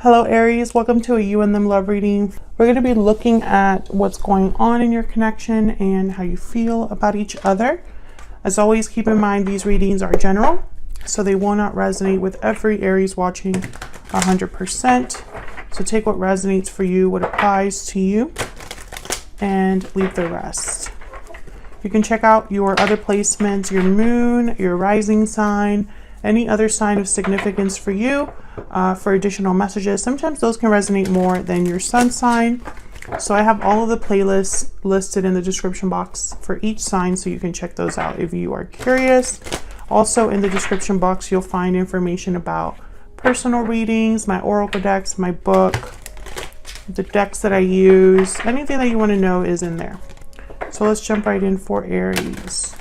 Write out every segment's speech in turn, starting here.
Hello Aries, welcome to a You and Them love reading. We're going to be looking at what's going on in your connection and how you feel about each other. As always, keep in mind these readings are general, so they will not resonate with every Aries watching 100%. So take what resonates for you, what applies to you, and leave the rest. You can check out your other placements, your moon, your rising sign, any other sign of significance for you for additional messages. Sometimes those can resonate more than your sun sign. So I have all of the playlists listed in the description box for each sign, so you can check those out if you are curious. Also in the description box, you'll find information about personal readings, my oracle decks, my book, the decks that I use. Anything that you want to know is in there. So let's jump right in for Aries.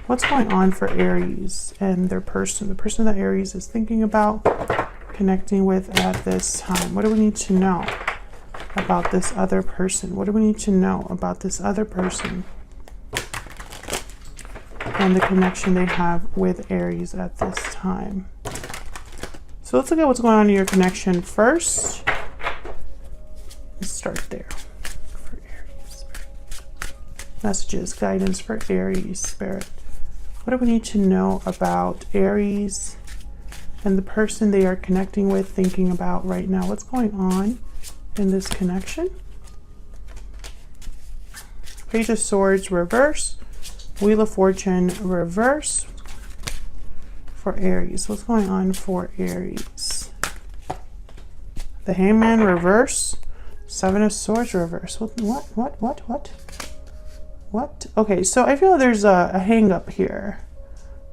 What's going on for Aries and their person, the person that Aries is thinking about connecting with at this time? What do we need to know about this other person? What do we need to know about this other person and the connection they have with Aries at this time? So let's look at what's going on in your connection first. Let's start there. For Aries, messages, guidance for Aries spirit. What do we need to know about Aries and the person they are connecting with, thinking about right now? What's going on in this connection? Page of Swords reverse, Wheel of Fortune reverse for Aries. What's going on for Aries? The Hangman reverse, Seven of Swords reverse. What? Okay, so I feel there's a hang up here.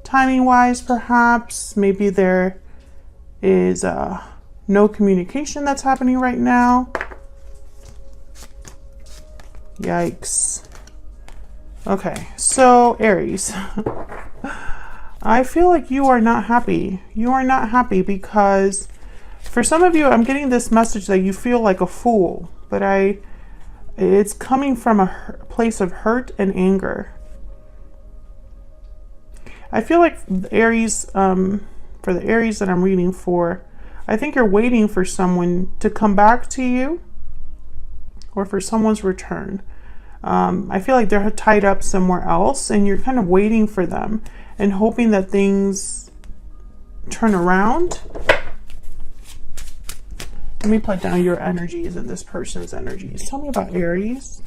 Timing wise, perhaps. Maybe there is no communication that's happening right now. Yikes. Okay, so Aries. I feel like you are not happy. You are not happy because for some of you, I'm getting this message that you feel like a fool, but it's coming from a place of hurt and anger. I feel like the Aries, for the Aries that I'm reading for, I think you're waiting for someone to come back to you or for someone's return. I feel like they're tied up somewhere else and you're kind of waiting for them and hoping that things turn around. Let me put down your energies and this person's energies. Tell me about Aries.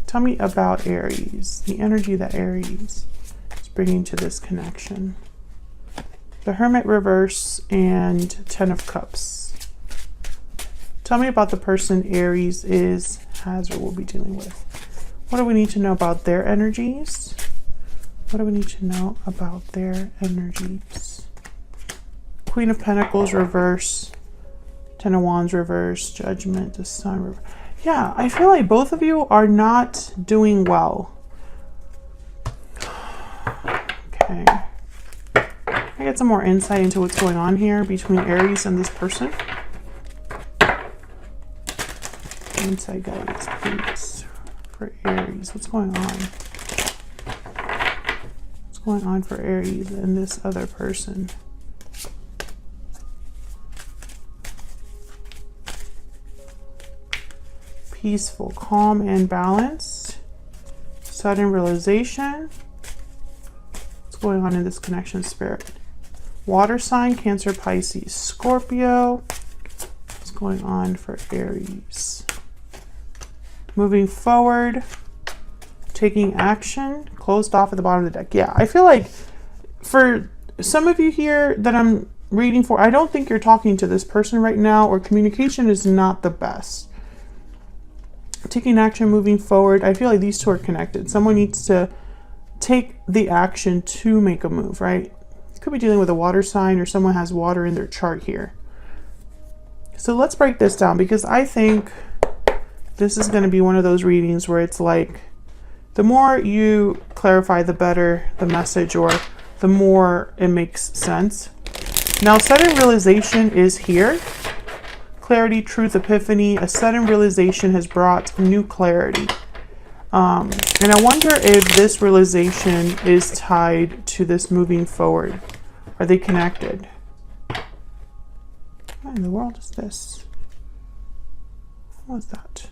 Tell me about Aries, the energy that Aries is bringing to this connection. The Hermit reverse and Ten of Cups. Tell me about the person Aries has or will be dealing with. What do we need to know about their energies? What do we need to know about their energies? Queen of Pentacles reverse, Ten of Wands reverse, Judgment, the Sun reverse. Yeah, I feel like both of you are not doing well. Okay. I get some more insight into what's going on here between Aries and this person. Insight guidance, please, for Aries. What's going on? What's going on for Aries and this other person? Peaceful, calm, and balanced. Sudden realization. What's going on in this connection, spirit? Water sign, Cancer, Pisces, Scorpio. What's going on for Aries? Moving forward, taking action, closed off at the bottom of the deck. Yeah, I feel like for some of you here that I'm reading for, I don't think you're talking to this person right now, or communication is not the best. Taking action, moving forward. I feel like these two are connected. Someone needs to take the action to make a move, right? You could be dealing with a water sign or someone has water in their chart here. So let's break this down, because I think this is going to be one of those readings where it's like the more you clarify, the better the message, or the more it makes sense. Now, sudden realization is here. Clarity, truth, epiphany. A sudden realization has brought new clarity. And I wonder if this realization is tied to this moving forward. Are they connected? What in the world is this? What's that?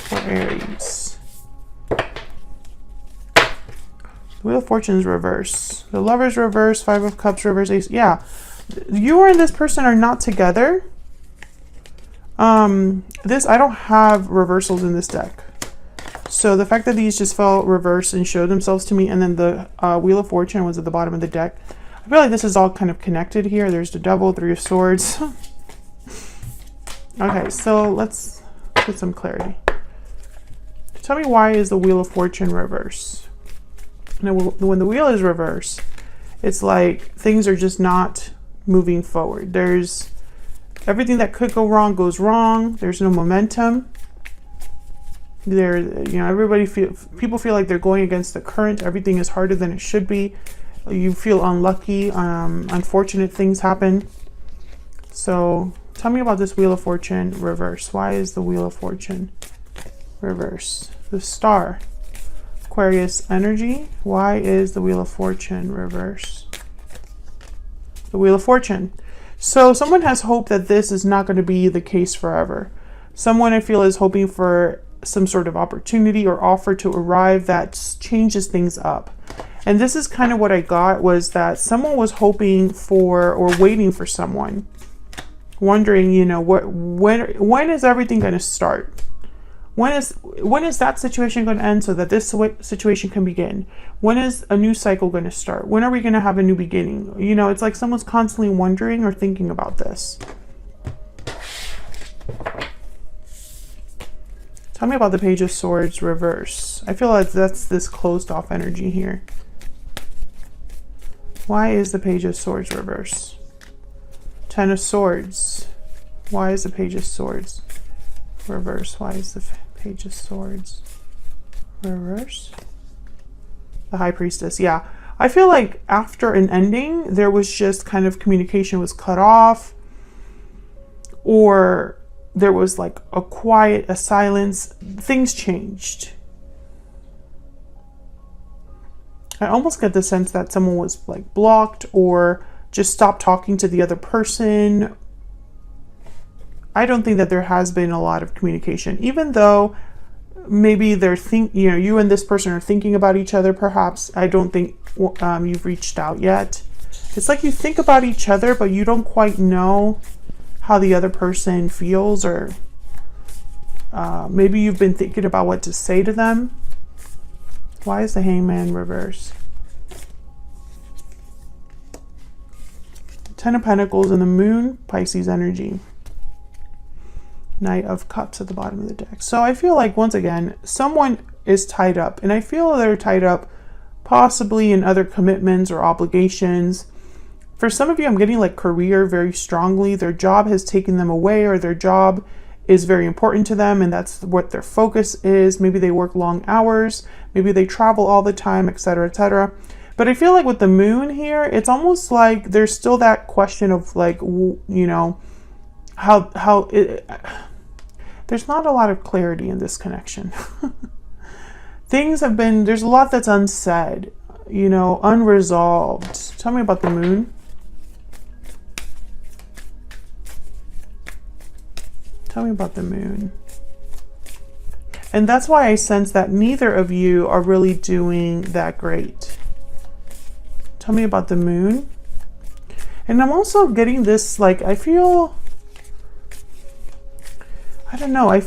For Aries. The Wheel of Fortune is reverse. The Lover's reverse, Five of Cups reverse, Ace. Yeah, you and this person are not together. I don't have reversals in this deck. So the fact that these just fell reverse and showed themselves to me, and then the Wheel of Fortune was at the bottom of the deck. I feel like this is all kind of connected here. There's the Devil, Three of Swords. Okay, so let's get some clarity. Tell me, why is the Wheel of Fortune reverse? Now, when the wheel is reverse, it's like things are just not moving forward. There's everything that could go wrong goes wrong. There's no momentum. People feel like they're going against the current. Everything is harder than it should be. You feel unlucky. Unfortunate things happen. So tell me about this Wheel of Fortune reverse. Why is the Wheel of Fortune reverse? The Star. Aquarius energy. Why is the Wheel of Fortune reverse? The Wheel of Fortune. So someone has hope that this is not going to be the case forever. Someone, I feel, is hoping for some sort of opportunity or offer to arrive that changes things up. And this is kind of what I got, was that someone was hoping for or waiting for someone, wondering, when is everything going to start? When is that situation going to end so that this situation can begin? When is a new cycle going to start? When are we going to have a new beginning? It's like someone's constantly wondering or thinking about this. Tell me about the Page of Swords reverse. I feel like that's this closed off energy here. Why is the Page of Swords reverse? Ten of Swords. Why is the Page of Swords reverse? Why is the Page of Swords reverse? The High Priestess. Yeah, I feel like after an ending, there was just kind of communication was cut off, or there was like a silence. Things changed. I almost get the sense that someone was like blocked or just stopped talking to the other person. I don't think that there has been a lot of communication, even though maybe you and this person are thinking about each other. Perhaps I don't think you've reached out yet. It's like you think about each other, but you don't quite know how the other person feels, or maybe you've been thinking about what to say to them. Why is the Hangman reverse? Ten of Pentacles and the Moon, Pisces energy. Knight of Cups at the bottom of the deck. So I feel like, once again, someone is tied up, and I feel they're tied up possibly in other commitments or obligations. For some of you, I'm getting like career very strongly. Their job has taken them away, or their job is very important to them, and that's what their focus is. Maybe they work long hours, maybe they travel all the time, etc., etc. But I feel like with the Moon here, it's almost like there's still that question of like, there's not a lot of clarity in this connection. There's a lot that's unsaid, unresolved. Tell me about the Moon. Tell me about the Moon. And that's why I sense that neither of you are really doing that great. Tell me about the Moon. And I'm also getting this, like, I feel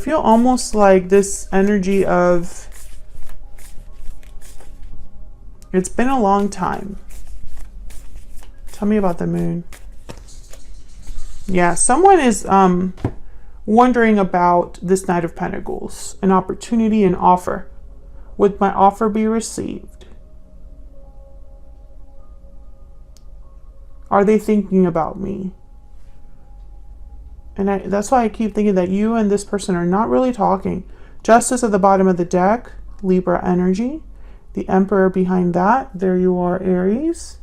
almost like this energy of, it's been a long time. Tell me about the Moon. Yeah, someone is wondering about this Knight of Pentacles, an opportunity, an offer. Would my offer be received? Are they thinking about me? And that's why I keep thinking that you and this person are not really talking. Justice at the bottom of the deck, Libra energy. The Emperor behind that, there you are, Aries.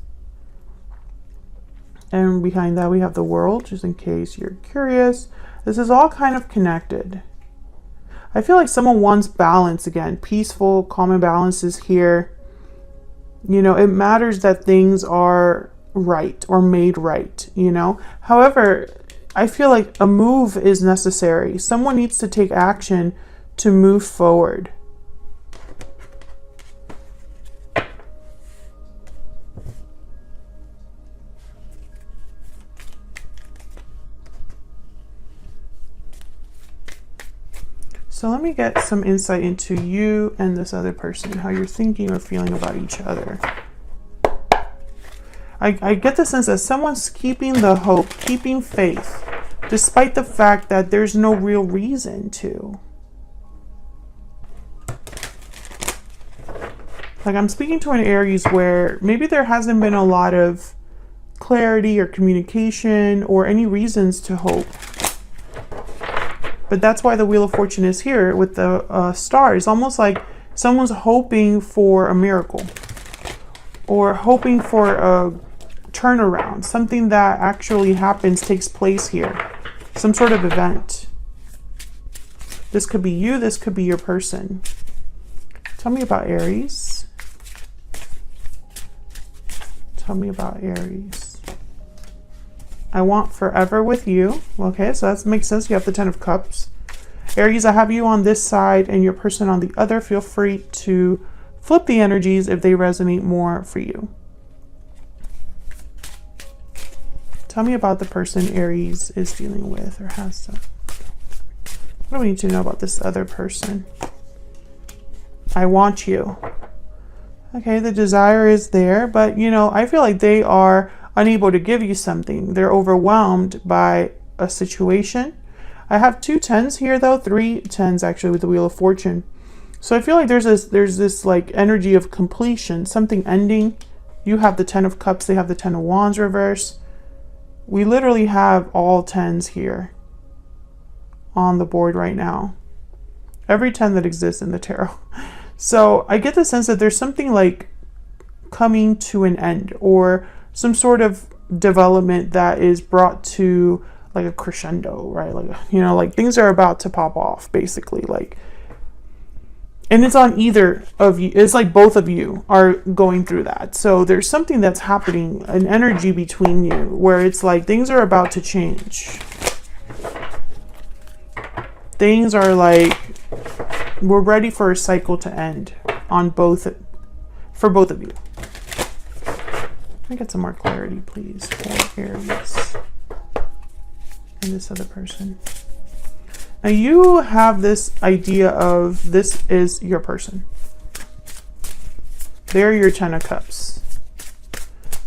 And behind that we have the World, just in case you're curious. This is all kind of connected. I feel like someone wants balance again. Peaceful, calm and balance is here. It matters that things are right or made right, you know? However, I feel like a move is necessary. Someone needs to take action to move forward. So let me get some insight into you and this other person, how you're thinking or feeling about each other. I get the sense that someone's keeping the hope, keeping faith, despite the fact that there's no real reason to. Like, I'm speaking to an Aries where maybe there hasn't been a lot of clarity or communication or any reasons to hope. But that's why the Wheel of Fortune is here with the stars. Almost like someone's hoping for a miracle or hoping for a turnaround. Something that actually happens, takes place here. Some sort of event. This could be you. This could be your person. Tell me about Aries. Tell me about Aries. I want forever with you. Okay, so that makes sense. You have the Ten of Cups. Aries, I have you on this side and your person on the other. Feel free to flip the energies if they resonate more for you. Tell me about the person Aries is dealing with or has to. What do we need to know about this other person? I want you. Okay, the desire is there, but you know, I feel like they are unable to give you something. They're overwhelmed by a situation. I have 2 10s here though, 3 10s actually with the Wheel of Fortune. So I feel like there's this like energy of completion, something ending. You have the 10 of Cups, they have the 10 of Wands reverse. We literally have all 10s here on the board right now. Every 10 that exists in the tarot. So I get the sense that there's something like coming to an end or some sort of development that is brought to like a crescendo, right? Like, you know, like things are about to pop off basically, like, and it's on either of you. It's like both of you are going through that. So there's something that's happening, an energy between you where it's like things are about to change. Things are like, we're ready for a cycle to end on for both of you. Can I get some more clarity, please, for Aries and this other person? Now you have this idea of this is your person. They're your 10 of Cups.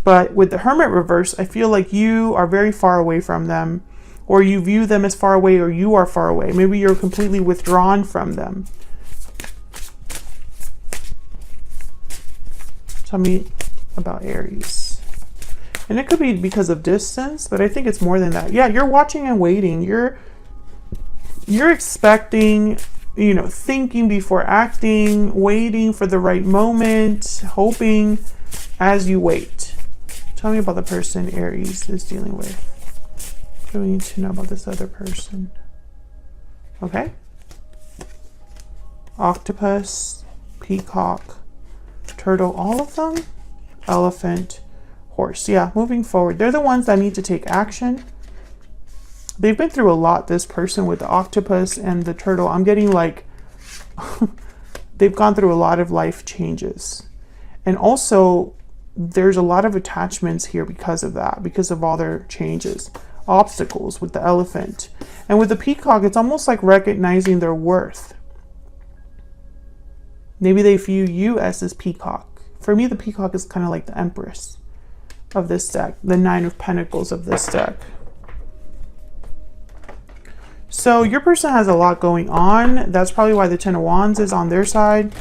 But with the Hermit reverse, I feel like you are very far away from them, or you view them as far away, or you are far away. Maybe you're completely withdrawn from them. Tell me about Aries. And it could be because of distance, but I think it's more than that. Yeah, you're watching and waiting. You're expecting, you know, thinking before acting, waiting for the right moment, hoping as you wait. Tell me about the person Aries is dealing with. What do we need to know about this other person? Okay. Octopus, peacock, turtle, all of them. Elephant, horse. Yeah, moving forward. They're the ones that need to take action. They've been through a lot, this person with the octopus and the turtle. I'm getting like they've gone through a lot of life changes. And also there's a lot of attachments here because of that, because of all their changes. Obstacles with the elephant. And with the peacock, it's almost like recognizing their worth. Maybe they view you as this peacock. For me, the peacock is kind of like the Empress of this deck, the 9 of Pentacles of this deck. So your person has a lot going on. That's probably why the 10 of Wands is on their side.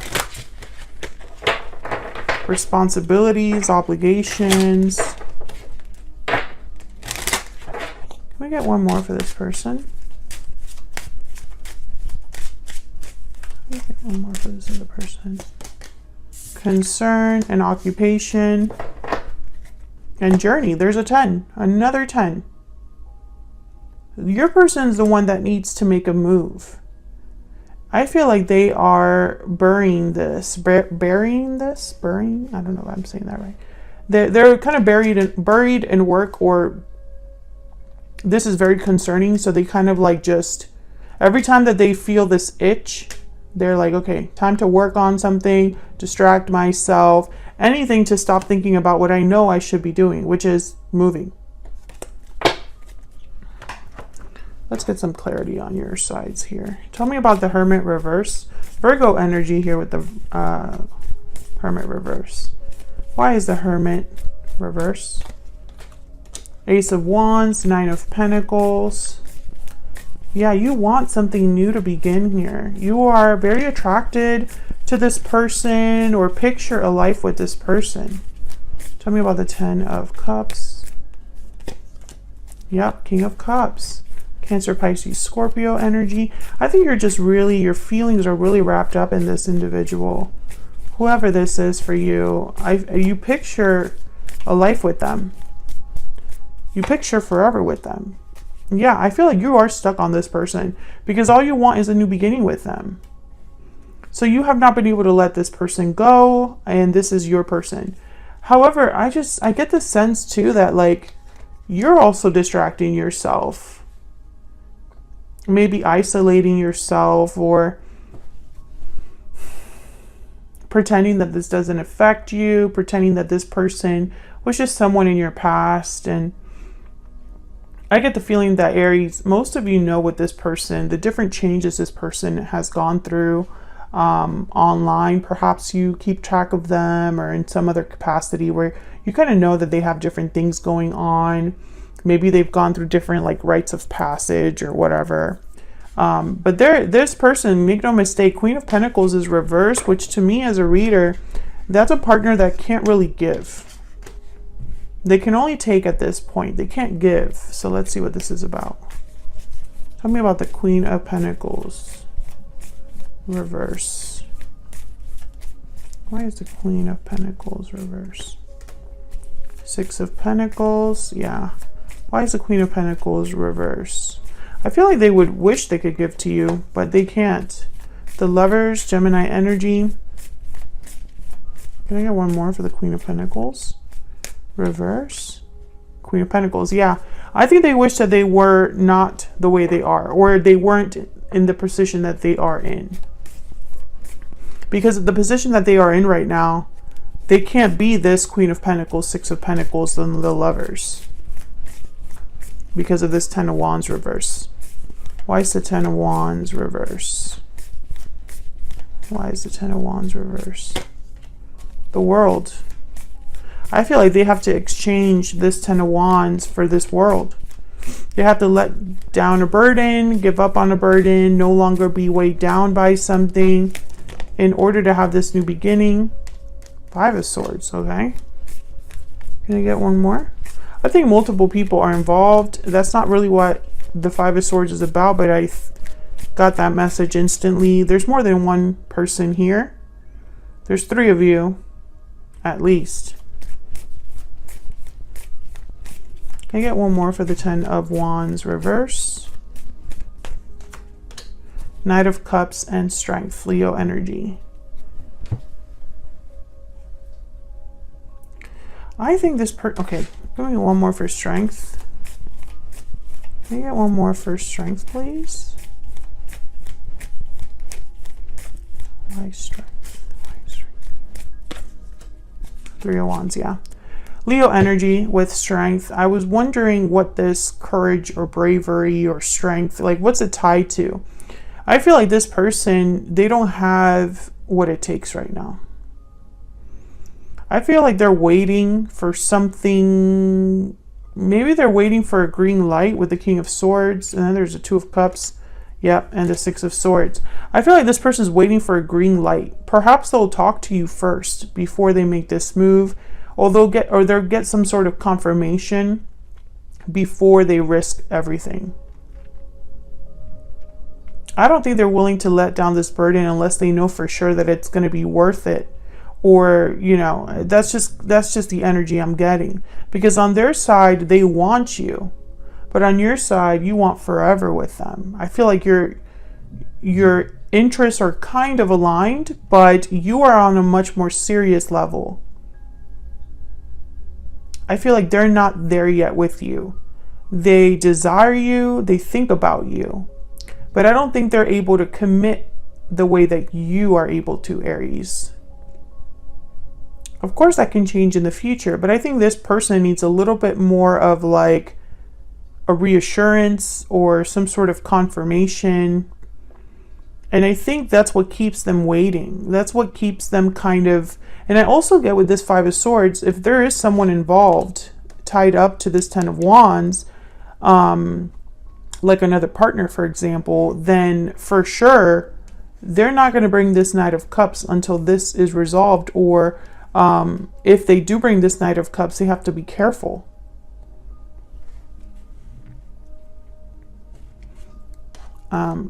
Responsibilities, obligations. Can we get one more for this person? Can we get one more for this other person? Concern and occupation and journey. There's a 10, another 10. Your person is the one that needs to make a move. I feel like they are burying this. I don't know if I'm saying that right. they're kind of buried in work, or this is very concerning. So they kind of like just, every time that they feel this itch, they're like, okay, time to work on something, distract myself, anything to stop thinking about what I know I should be doing, which is moving. Let's get some clarity on your sides here. Tell me about the Hermit reverse. Virgo energy here with the Hermit reverse. Why is the Hermit reverse? Ace of Wands, Nine of Pentacles. Yeah, you want something new to begin here. You are very attracted to this person, or picture a life with this person. Tell me about the Ten of Cups. Yep, King of Cups. Cancer, Pisces, Scorpio energy. I think you're just really, your feelings are really wrapped up in this individual. Whoever this is for you, you picture a life with them. You picture forever with them. Yeah, I feel like you are stuck on this person because all you want is a new beginning with them. So you have not been able to let this person go, and this is your person. However, I get the sense too that like you're also distracting yourself. Maybe isolating yourself, or pretending that this doesn't affect you, pretending that this person was just someone in your past. And I get the feeling that Aries, most of you know what this person, the different changes this person has gone through online. Perhaps you keep track of them, or in some other capacity where you kind of know that they have different things going on. Maybe they've gone through different like rites of passage or whatever. But this person, make no mistake, Queen of Pentacles is reversed, which to me as a reader, that's a partner that can't really give. They can only take at this point. They can't give. So let's see what this is about. Tell me about the Queen of Pentacles reverse. Why is the Queen of Pentacles reverse? Six of Pentacles. Yeah. Why is the Queen of Pentacles reverse? I feel like they would wish they could give to you, but they can't. The Lovers, Gemini energy. Can I get one more for the Queen of Pentacles? Reverse. Queen of Pentacles. Yeah. I think they wish that they were not the way they are, or they weren't in the position that they are in. Because the position that they are in right now, they can't be this Queen of Pentacles, Six of Pentacles, and the Lovers. Because of this Ten of Wands reverse. Why is the Ten of Wands reverse? Why is the Ten of Wands reverse? The World. I feel like they have to exchange this Ten of Wands for this World. They have to let down a burden, give up on a burden, no longer be weighed down by something in order to have this new beginning. Five of Swords, okay. Can I get one more? I think multiple people are involved. That's not really what the Five of Swords is about, but I got that message instantly. There's more than one person here. There's three of you, at least. Can I get one more for the Ten of Wands reverse? Knight of Cups and Strength, Leo energy. I think this okay, give me one more for Strength. Can I get one more for Strength, please? Why Strength? Why Strength? Three of Wands, yeah. Leo energy with Strength. I was wondering what this courage or bravery or strength, like what's it tied to? I feel like this person, they don't have what it takes right now. I feel like they're waiting for something. Maybe they're waiting for a green light with the King of Swords, and then there's a Two of Cups, yep, and the Six of Swords. I feel like this person's waiting for a green light. Perhaps they'll talk to you first before they make this move, or they'll get some sort of confirmation before they risk everything. I don't think they're willing to let down this burden unless they know for sure that it's going to be worth it. Or, you know, that's just the energy I'm getting. Because on their side, they want you. But on your side, you want forever with them. I feel like your interests are kind of aligned, but you are on a much more serious level. I feel like they're not there yet with you. They desire you, they think about you, but I don't think they're able to commit the way that you are able to, Aries. Of course, that can change in the future, but I think this person needs a little bit more of like a reassurance or some sort of confirmation. And I think that's what keeps them waiting. That's what keeps them kind of, and I also get with this Five of Swords, if there is someone involved, tied up to this Ten of Wands, like another partner, for example, then for sure, they're not going to bring this Knight of Cups until this is resolved, or if they do bring this Knight of Cups, they have to be careful.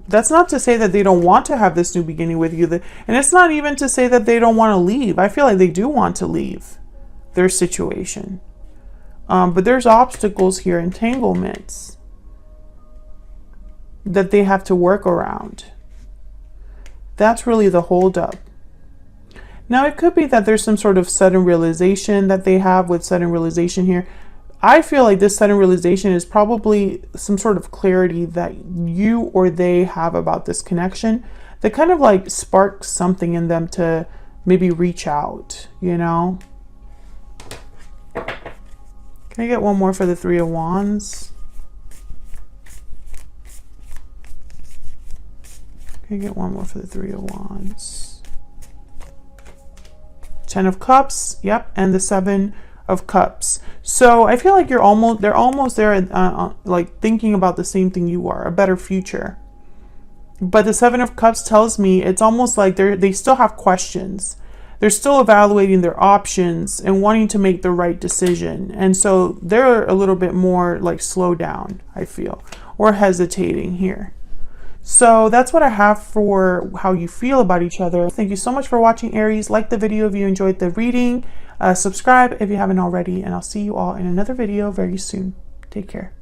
That's not to say that they don't want to have this new beginning with you. And it's not even to say that they don't want to leave. I feel like they do want to leave their situation. But there's obstacles here, entanglements that they have to work around. That's really the holdup. Now, it could be that there's some sort of sudden realization that they have with sudden realization here. I feel like this sudden realization is probably some sort of clarity that you or they have about this connection that kind of like sparks something in them to maybe reach out, you know? Can I get one more for the Three of Wands? Can I get one more for the Three of Wands? Ten of Cups, yep, and the Seven of Cups. So I feel like they're almost there, like thinking about the same thing you are, a better future. But the Seven of Cups tells me it's almost like they still have questions. They're still evaluating their options and wanting to make the right decision. And so they're a little bit more like slow down, I feel, or hesitating here. So that's what I have for how you feel about each other. Thank you so much for watching, Aries. Like the video if you enjoyed the reading. Subscribe if you haven't already, and I'll see you all in another video very soon. Take care.